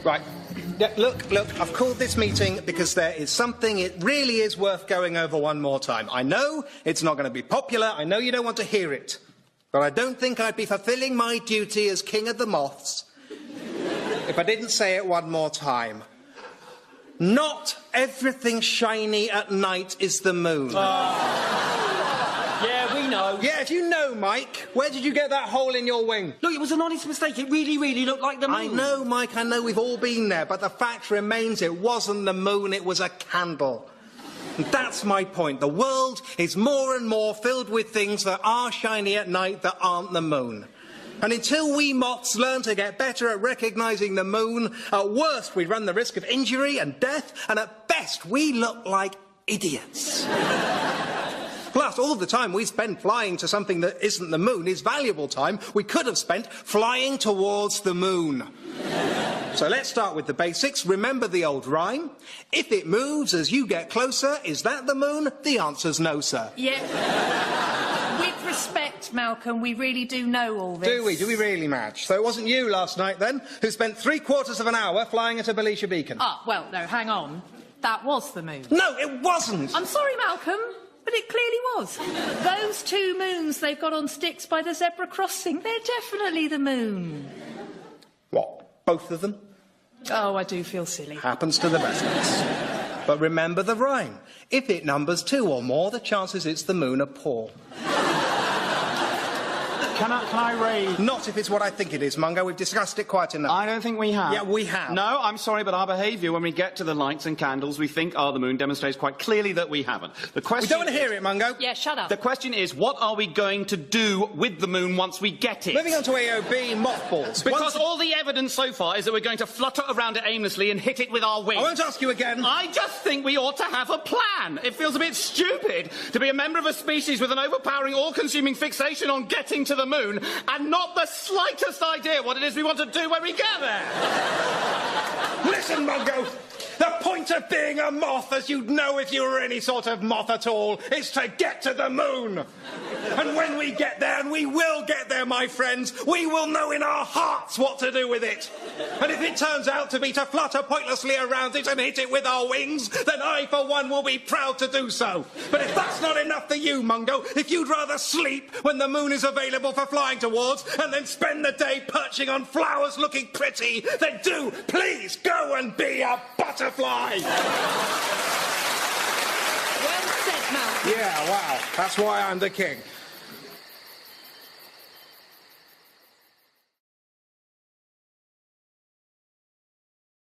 Right. Yeah, look, I've called this meeting because there is something it really is worth going over one more time. I know it's not going to be popular, I know you don't want to hear it, but I don't think I'd be fulfilling my duty as King of the Moths if I didn't say it one more time. Not everything shiny at night is the moon. Yeah, we know. Yeah, if you know, Mike, where did you get that hole in your wing? Look, it was an honest mistake. It really, really looked like the moon. I know, Mike, I know we've all been there, but the fact remains it wasn't the moon, it was a candle. And that's my point. The world is more and more filled with things that are shiny at night that aren't the moon. And until we moths learn to get better at recognising the moon, at worst we run the risk of injury and death, and at best we look like idiots. Plus, all the time we spend flying to something that isn't the moon is valuable time we could have spent flying towards the moon. So let's start with the basics. Remember the old rhyme? If it moves as you get closer, is that the moon? The answer's no, sir. Yeah. With respect, Malcolm, we really do know all this. Do we? Do we really, Madge? So it wasn't you last night, then, who spent 3/4 of an hour flying at a Belisha beacon? Ah, well, no, hang on. That was the moon. No, it wasn't! I'm sorry, Malcolm, but it clearly was. Those two moons they've got on sticks by the zebra crossing, they're definitely the moon. What, both of them? Oh, I do feel silly. Happens to the best of us. But remember the rhyme. If it numbers 2 or more, the chances it's the moon are poor. Can I raise... Not if it's what I think it is, Mungo. We've discussed it quite enough. I don't think we have. Yeah, we have. No, I'm sorry, but our behaviour when we get to the lights and candles we think are the moon demonstrates quite clearly that we haven't. The question We don't want to hear it, Mungo. Yeah, shut up. The question is, what are we going to do with the moon once we get it? Moving on to AOB, mothballs. Because all the evidence so far is that we're going to flutter around it aimlessly and hit it with our wings. I won't ask you again. I just think we ought to have a plan. It feels a bit stupid to be a member of a species with an overpowering, all-consuming fixation on getting to the moon and not the slightest idea what it is we want to do when we get there. Listen, Mungo. The point of being a moth, as you'd know if you were any sort of moth at all, is to get to the moon. And when we get there, and we will get there, my friends, we will know in our hearts what to do with it. And if it turns out to be to flutter pointlessly around it and hit it with our wings, then I, for one, will be proud to do so. But if that's not enough for you, Mungo, if you'd rather sleep when the moon is available for flying towards and then spend the day perching on flowers looking pretty, then do, please, go and be a butterfly. Well said, Malcolm. Yeah, wow. That's why I'm the king.